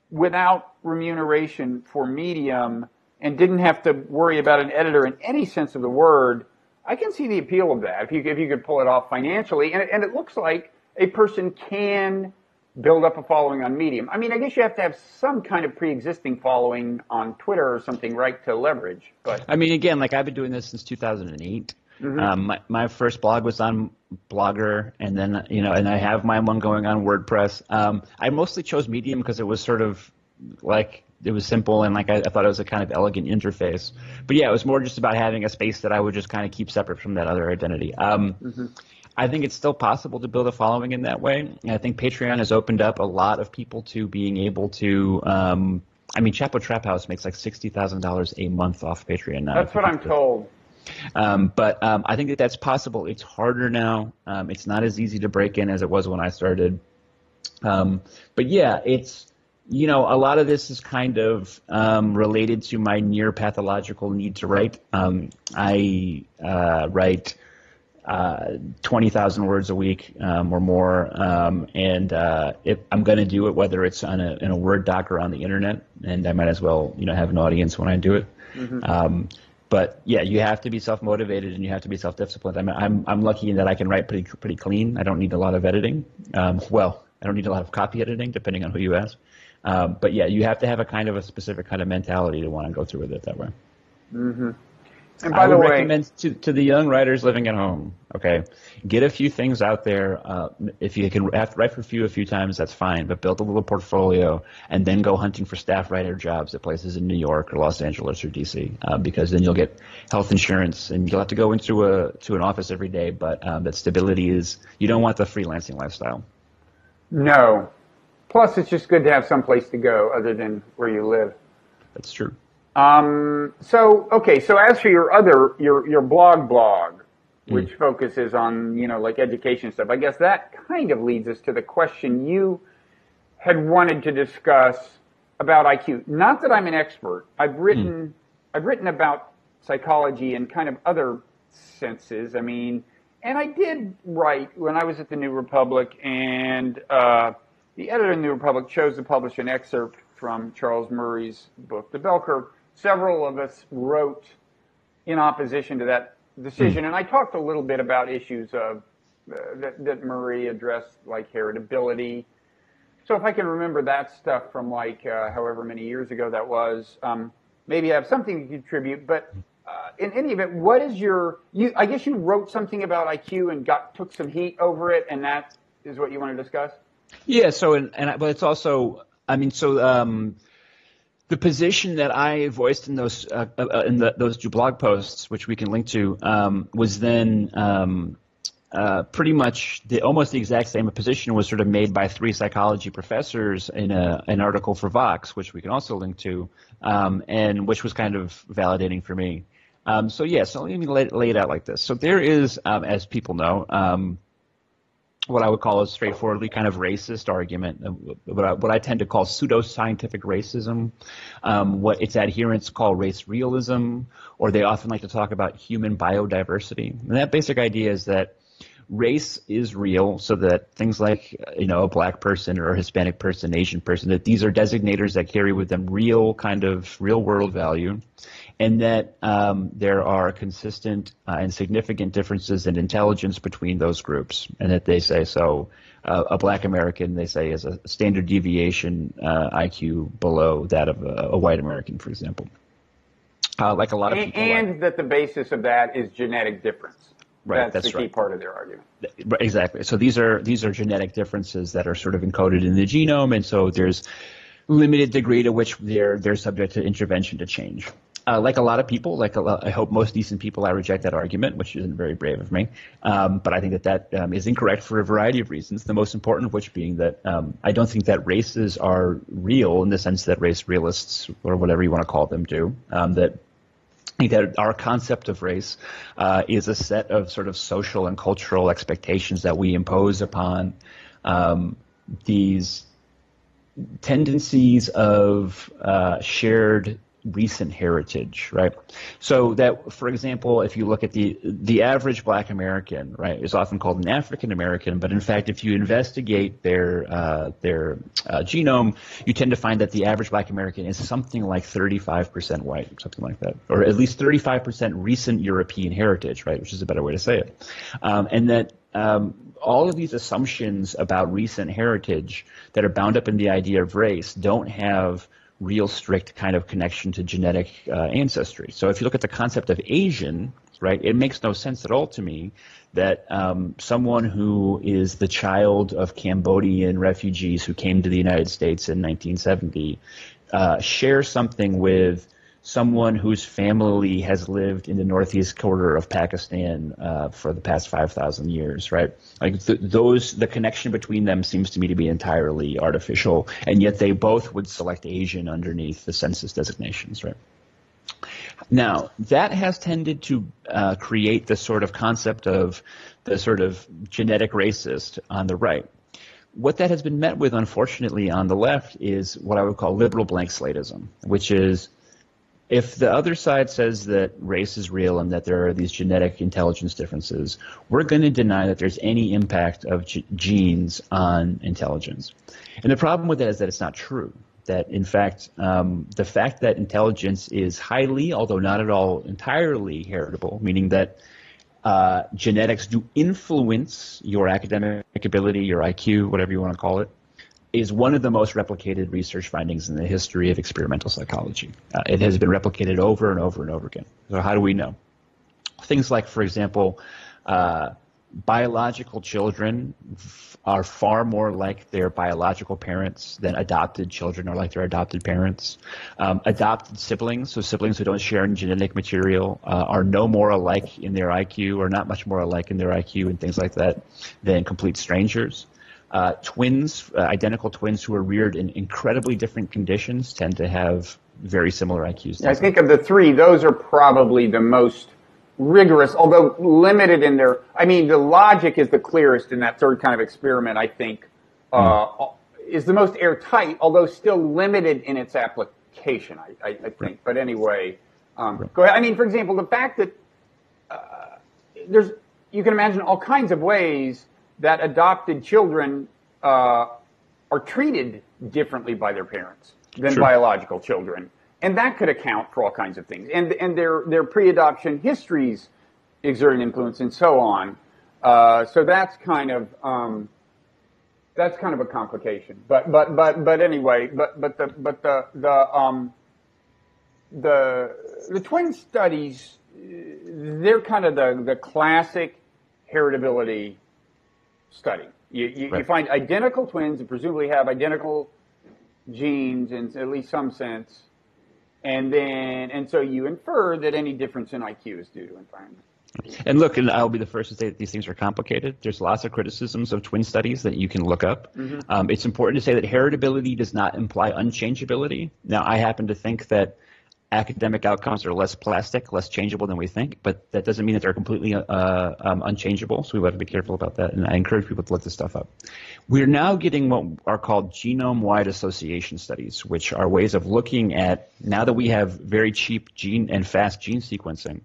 without remuneration for Medium and didn't have to worry about an editor in any sense of the word, I can see the appeal of that if you could pull it off financially. And it looks like a person can build up a following on Medium. I mean, I guess you have to have some kind of pre-existing following on Twitter or something, right, to leverage. But I mean, again, like I've been doing this since 2008. My first blog was on Blogger, and then and I have my one going on WordPress. I mostly chose Medium because it was sort of like it was simple, and like I thought it was a kind of elegant interface. But yeah, it was more just about having a space that I would just kind of keep separate from that other identity. I think it's still possible to build a following in that way. And I think Patreon has opened up a lot of people to being able to. I mean, Chapo Trap House makes like $60,000 a month off Patreon now. That's what I'm told. But I think that's possible. It's harder now. It's not as easy to break in as it was when I started. But yeah, it's, a lot of this is kind of related to my near pathological need to write. I write 20,000 words a week or more, and if I'm going to do it, whether it's in a Word doc or on the internet, and I might as well have an audience when I do it. But yeah, you have to be self-motivated and you have to be self-disciplined. I mean, I'm lucky in that I can write pretty clean. I don't need a lot of editing. I don't need a lot of copy editing, depending on who you ask. But yeah, you have to have a specific kind of mentality to want to go through with it that way. And by the way, recommend to the young writers living at home, okay, get a few things out there. If you can write for a few times, that's fine, but build a little portfolio and then go hunting for staff writer jobs at places in New York or Los Angeles or DC, because then you'll get health insurance and you'll have to go into an office every day, but that stability is, you don't want the freelancing lifestyle. No. Plus, it's just good to have some place to go other than where you live. That's true. So as for your blog, which focuses on, like education stuff, I guess that kind of leads us to the question you had wanted to discuss about IQ. Not that I'm an expert. I've written about psychology in kind of other senses. I mean, and I did write when I was at the New Republic, and the editor of the New Republic chose to publish an excerpt from Charles Murray's book, The Bell Curve. Several of us wrote in opposition to that decision, and I talked a little bit about issues of that Murray addressed, like heritability. So if I can remember that stuff from like however many years ago that was, maybe I have something to contribute. But in any event, what is I guess you wrote something about IQ and took some heat over it, and that is what you want to discuss? Yeah. So but it's also, I mean, so. The position that I voiced in those those two blog posts, which we can link to, was then pretty much almost the exact same position was sort of made by three psychology professors in an article for Vox, which we can also link to, and which was kind of validating for me. So let me lay it out like this. So there is, as people know, what I would call a straightforwardly kind of racist argument, what I tend to call pseudo-scientific racism, what its adherents call race realism, or they often like to talk about human biodiversity. And that basic idea is that race is real, so that things like, a black person or a Hispanic person, Asian person, that these are designators that carry with them real world value, and that there are consistent and significant differences in intelligence between those groups, and that they say so. A black American, they say, is a standard deviation IQ below that of a white American, for example. Like a lot of people. And that the basis of that is genetic difference. Right, That's the key part of their argument. Exactly. So these are genetic differences that are sort of encoded in the genome, and so there's limited degree to which they're subject to intervention to change. Like a lot of people, I hope most decent people, I reject that argument, which isn't very brave of me. But I think that is incorrect for a variety of reasons, the most important of which being that I don't think that races are real in the sense that race realists, or whatever you want to call them, do. That our concept of race is a set of sort of social and cultural expectations that we impose upon these tendencies of shared recent heritage, right? So that, for example, if you look at the average Black American, right, is often called an African American, but in fact, if you investigate their genome, you tend to find that the average Black American is something like 35% white, something like that, or at least 35% recent European heritage, right, which is a better way to say it, and that all of these assumptions about recent heritage that are bound up in the idea of race don't have real strict kind of connection to genetic ancestry. So if you look at the concept of Asian, right, it makes no sense at all to me that someone who is the child of Cambodian refugees who came to the United States in 1970 shares something with someone whose family has lived in the northeast quarter of Pakistan for the past 5,000 years, right? Like the connection between them seems to me to be entirely artificial, and yet they both would select Asian underneath the census designations, right? Now, that has tended to create this sort of concept of the sort of genetic racist on the right. What that has been met with, unfortunately, on the left is what I would call liberal blank slatism, which is if the other side says that race is real and that there are these genetic intelligence differences, we're going to deny that there's any impact of genes on intelligence. And the problem with that is that it's not true. That, in fact, the fact that intelligence is highly, although not at all entirely heritable, meaning that genetics do influence your academic ability, your IQ, whatever you want to call it, is one of the most replicated research findings in the history of experimental psychology. It has been replicated over and over and over again. So how do we know? Things like, for example, biological children are far more like their biological parents than adopted children are like their adopted parents. Adopted siblings, so siblings who don't share any genetic material, are no more alike in their IQ, or not much more alike in their IQ and things like that, than complete strangers. Twins, identical twins who are reared in incredibly different conditions tend to have very similar IQs. I think of the three, those are probably the most rigorous, although limited in their, I mean, the logic is the clearest in that third kind of experiment, I think, is the most airtight, although still limited in its application, I think. Right. But anyway, go ahead. I mean, for example, the fact that you can imagine all kinds of ways that adopted children are treated differently by their parents than biological children. And that could account for all kinds of things. And their pre-adoption histories exert an influence and so on. So that's kind of a complication. But anyway, the twin studies, they're kind of the classic heritability study. You find identical twins that presumably have identical genes in at least some sense, and so you infer that any difference in IQ is due to environment. And look, and I'll be the first to say that these things are complicated. There's lots of criticisms of twin studies that you can look up. Mm-hmm. It's important to say that heritability does not imply unchangeability. Now, I happen to think that academic outcomes are less plastic, less changeable than we think, but that doesn't mean that they're completely unchangeable, so we have to be careful about that, and I encourage people to look this stuff up. We're now getting what are called genome-wide association studies, which are ways of looking at, now that we have very cheap gene and fast gene sequencing,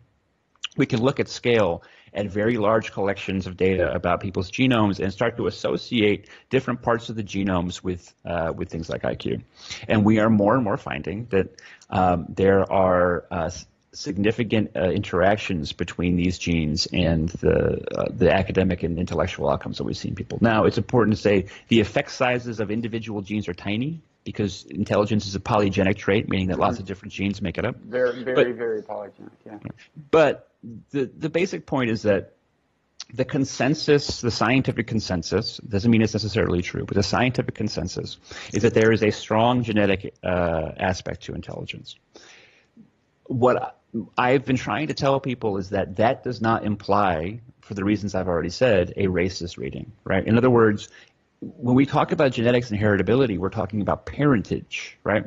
we can look at scale at very large collections of data about people's genomes and start to associate different parts of the genomes with things like IQ. And we are more and more finding that there are significant interactions between these genes and the academic and intellectual outcomes that we see in people. Now, it's important to say the effect sizes of individual genes are tiny because intelligence is a polygenic trait, meaning that lots of different genes make it up. Very polygenic, yeah. But the basic point is that the consensus, the scientific consensus, doesn't mean it's necessarily true, but the scientific consensus is that there is a strong genetic aspect to intelligence. What I've been trying to tell people is that that does not imply, for the reasons I've already said, a racist reading, right? In other words, when we talk about genetics and heritability, we're talking about parentage, right?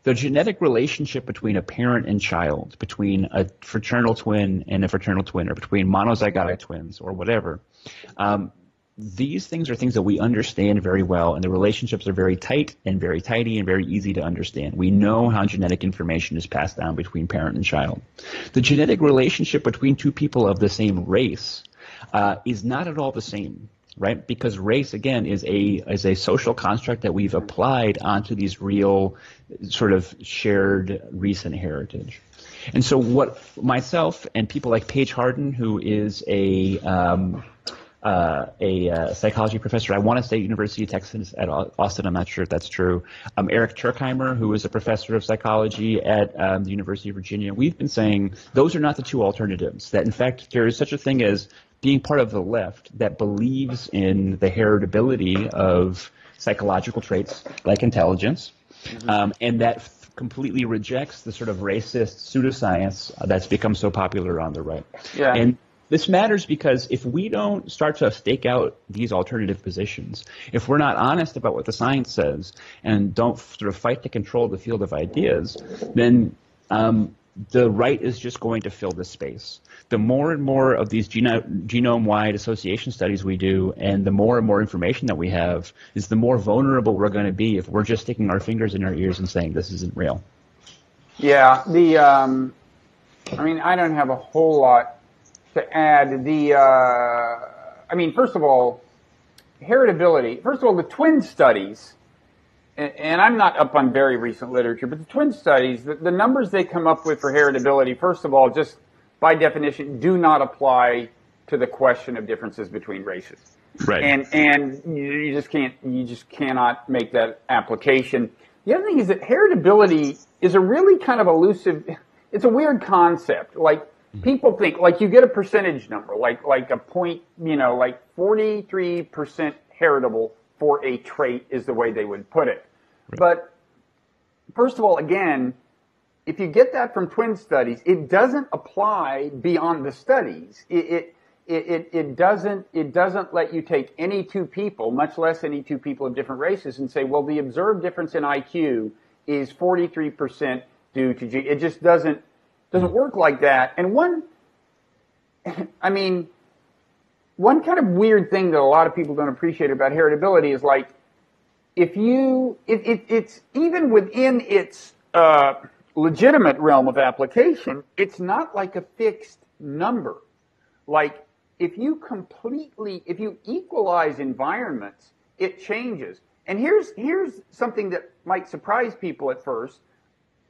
The genetic relationship between a parent and child, between a fraternal twin and a fraternal twin, or between monozygotic twins or whatever, these things are things that we understand very well, and the relationships are very tight and very tidy and very easy to understand. We know how genetic information is passed down between parent and child. The genetic relationship between two people of the same race is not at all the same. Right, because race again is a social construct that we've applied onto these real sort of shared recent heritage. And so, what myself and people like Paige Harden, who is a psychology professor at Washington State University of Texas at Austin, I'm not sure if that's true. Eric Turkheimer, who is a professor of psychology at the University of Virginia, we've been saying those are not the two alternatives. That in fact there is such a thing as being part of the left that believes in the heritability of psychological traits like intelligence, and that completely rejects the sort of racist pseudoscience that's become so popular on the right. Yeah. And this matters because if we don't start to stake out these alternative positions, if we're not honest about what the science says and don't sort of fight to control the field of ideas, then the right is just going to fill this space. The more and more of these genome-wide association studies we do, and the more information that we have, is the more vulnerable we're going to be if we're just sticking our fingers in our ears and saying this isn't real. Yeah, I mean, I don't have a whole lot to add. First of all, heritability. First of all, the twin studies. And I'm not up on very recent literature, but the twin studies, the numbers they come up with for heritability, first of all, just by definition, do not apply to the question of differences between races. Right. And you just cannot make that application. The other thing is that heritability is a really kind of elusive, it's a weird concept. Like, people think, like, you get a percentage number, like a point, like 43% heritable for a trait is the way they would put it. Right. But first of all, again, if you get that from twin studies, it doesn't apply beyond the studies. It doesn't let you take any two people, much less any two people of different races, and say, well, the observed difference in IQ is 43% due to G. It just doesn't work like that. And one kind of weird thing that a lot of people don't appreciate about heritability is, like, it's even within its legitimate realm of application, it's not like a fixed number. Like, if you equalize environments, it changes. And here's something that might surprise people at first,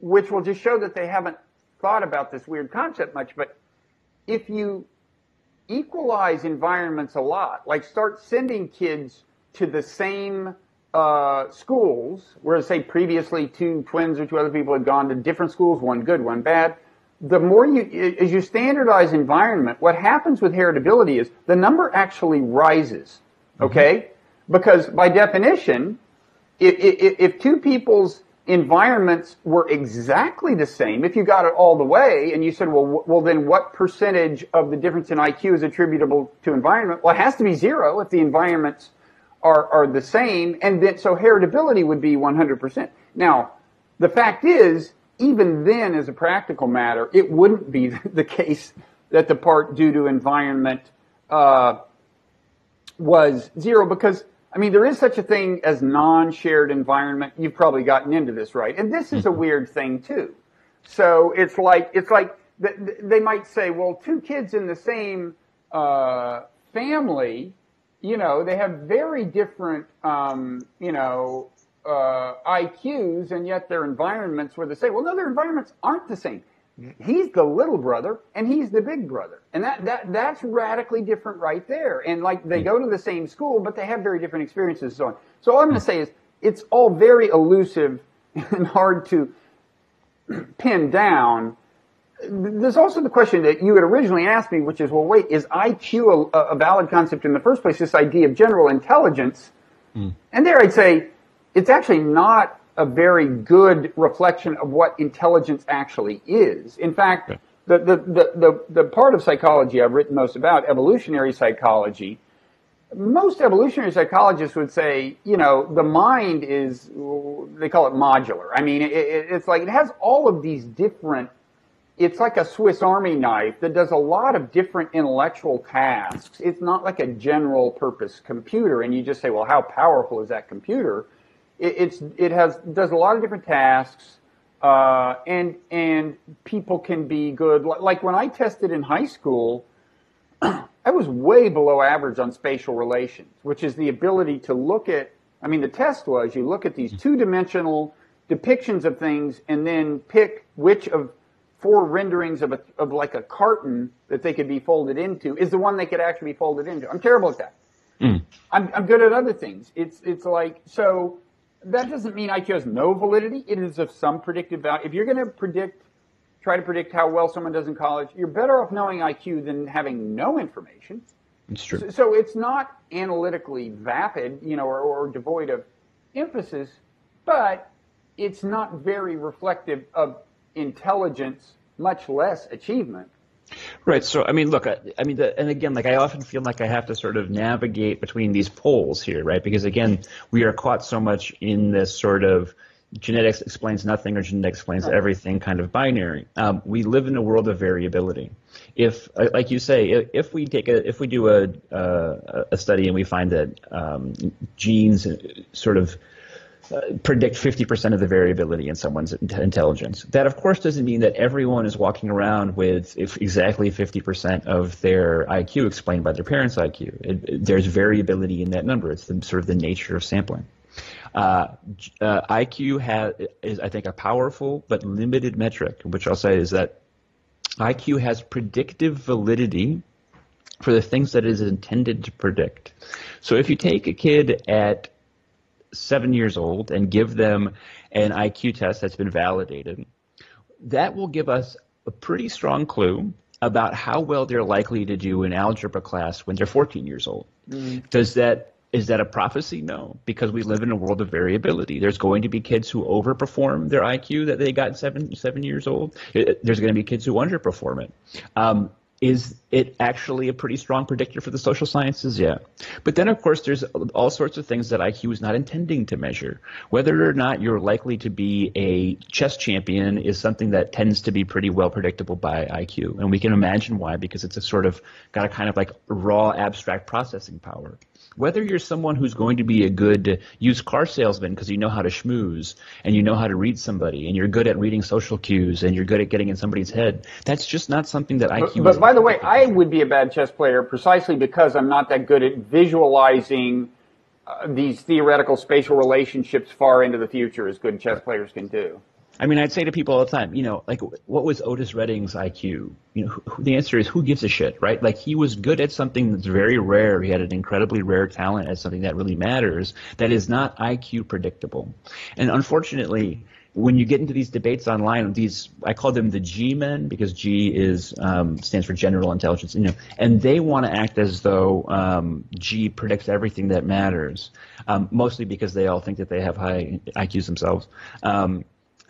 which will just show that they haven't thought about this weird concept much. But if you equalize environments a lot, like start sending kids to the same schools, whereas, say, previously two twins or two other people had gone to different schools, one good, one bad, the more as you standardize environment, what happens with heritability is the number actually rises, okay? Mm-hmm. Because by definition, if two people's environments were exactly the same, if you got it all the way, and you said, well, then what percentage of the difference in IQ is attributable to environment? Well, it has to be 0 if the environments are the same, and then so heritability would be 100%. Now, the fact is, even then, as a practical matter, it wouldn't be the case that the part due to environment was 0, because, there is such a thing as non-shared environment. You've probably gotten into this, right? And this is a weird thing, too. So it's like they might say, well, two kids in the same family, they have very different, IQs, and yet their environments were the same. Well, no, their environments aren't the same. He's the little brother, and he's the big brother. And that's radically different right there. And, like, they go to the same school, but they have very different experiences and so on. So all I'm going to say is it's all very elusive and hard to pin down. there's also the question that you had originally asked me, which is, well, wait, is IQ a valid concept in the first place, this idea of general intelligence? And there I'd say it's actually not a very good reflection of what intelligence actually is. In fact, the part of psychology I've written most about, evolutionary psychology, most evolutionary psychologists would say, the mind is, they call it modular. I mean, it's like it has all of these different, it's like a Swiss Army knife that does a lot of different intellectual tasks. It's not like a general purpose computer, and you just say, well, how powerful is that computer? It does a lot of different tasks, and people can be good. Like when I tested in high school, I was way below average on spatial relations, which is the ability to look at, the test was you look at these two-dimensional depictions of things and then pick which of 4 renderings of like a carton that they could be folded into is the one they could actually be folded into. I'm terrible at that. I'm good at other things. It's like, so that doesn't mean IQ has no validity. It is of some predictive value. If you're going to try to predict how well someone does in college, you're better off knowing IQ than having no information. It's true. So it's not analytically vapid, or devoid of emphasis, but it's not very reflective of intelligence, much less achievement. Right. So, look, and again, like I often feel like I have to sort of navigate between these poles here, right? Because again, we are caught so much in this sort of genetics explains nothing or genetics explains everything kind of binary. We live in a world of variability. If, like you say, if we do a study and we find that genes sort of predict 50% of the variability in someone's intelligence. That, of course, doesn't mean that everyone is walking around with exactly 50% of their IQ explained by their parents' IQ. There's variability in that number. It's sort of the nature of sampling. IQ is, I think, a powerful but limited metric, which I'll say is that IQ has predictive validity for the things that it is intended to predict. So if you take a kid at 7 years old and give them an IQ test that's been validated, that will give us a pretty strong clue about how well they're likely to do in algebra class when they're 14 years old. Is that a prophecy? No, because we live in a world of variability. There's going to be kids who overperform their IQ that they got seven years old. There's going to be kids who underperform it. Is it actually a pretty strong predictor for the social sciences? Yeah. But then, of course, there's all sorts of things that IQ is not intending to measure. Whether or not you're likely to be a chess champion is something that tends to be pretty well predictable by IQ. And we can imagine why, because it's got a kind of like raw abstract processing power. Whether you're someone who's going to be a good used car salesman because you know how to schmooze and you know how to read somebody and you're good at reading social cues and you're good at getting in somebody's head, that's just not something that IQ But by the way, I would be a bad chess player precisely because I'm not that good at visualizing these theoretical spatial relationships far into the future as good chess players can do. I'd say to people all the time, like, what was Otis Redding's IQ? The answer is, who gives a shit, right? Like, he was good at something that's very rare. He had an incredibly rare talent at something that really matters that is not IQ predictable. And unfortunately, when you get into these debates online, I call them the G men because G stands for general intelligence, and they want to act as though G predicts everything that matters, mostly because they all think that they have high IQs themselves.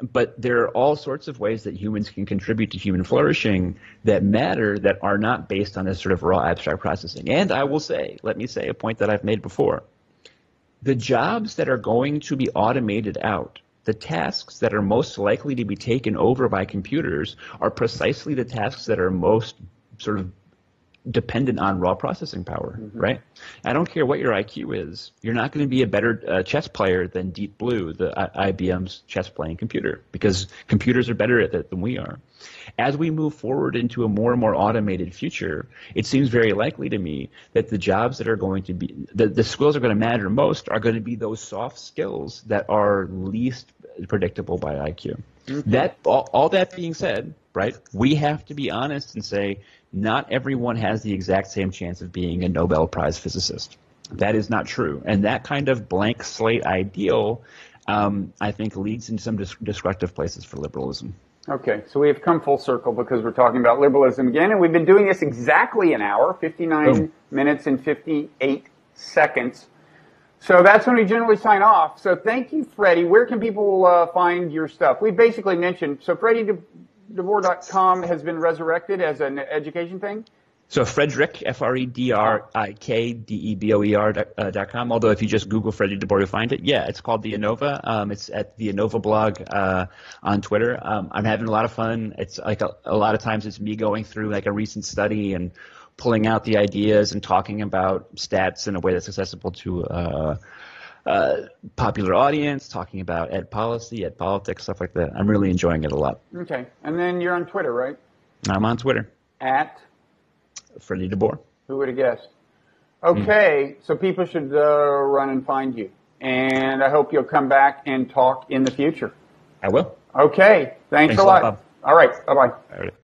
But there are all sorts of ways that humans can contribute to human flourishing that matter that are not based on this sort of raw abstract processing. And I will say, let me say a point that I've made before. The jobs that are going to be automated out, the tasks that are most likely to be taken over by computers are precisely the tasks that are most sort of dependent on raw processing power, right? I don't care what your IQ is. You're not going to be a better chess player than Deep Blue, the IBM's chess playing computer, because computers are better at it than we are. As we move forward into a more and more automated future, it seems very likely to me that the jobs that are going to be, the skills that are going to matter most are going to be those soft skills that are least predictable by IQ. That all that being said, right, we have to be honest and say not everyone has the exact same chance of being a Nobel Prize physicist. That is not true. And that kind of blank slate ideal, I think, leads into some destructive places for liberalism. Okay, so we have come full circle because we're talking about liberalism again, and we've been doing this exactly an hour, 59 minutes and 58 seconds. So that's when we generally sign off. So thank you, Freddie. Where can people find your stuff? We basically mentioned, so Freddie deBoer.com has been resurrected as an education thing? So Frederick, FredrikDeBoer.com. Although if you just Google Freddie deBoer, you'll find it. Yeah, it's called the ANOVA. It's at the ANOVA blog on Twitter. I'm having a lot of fun. It's like a lot of times it's me going through like a recent study and pulling out the ideas and talking about stats in a way that's accessible to popular audience, talking about ed policy, ed politics, stuff like that. I'm really enjoying it a lot. Okay. And then you're on Twitter, right? I'm on Twitter. At? Freddie deBoer. Who would have guessed? Okay, so people should run and find you. And I hope you'll come back and talk in the future. I will. Okay, thanks a lot. Bob. All right, bye-bye. All right.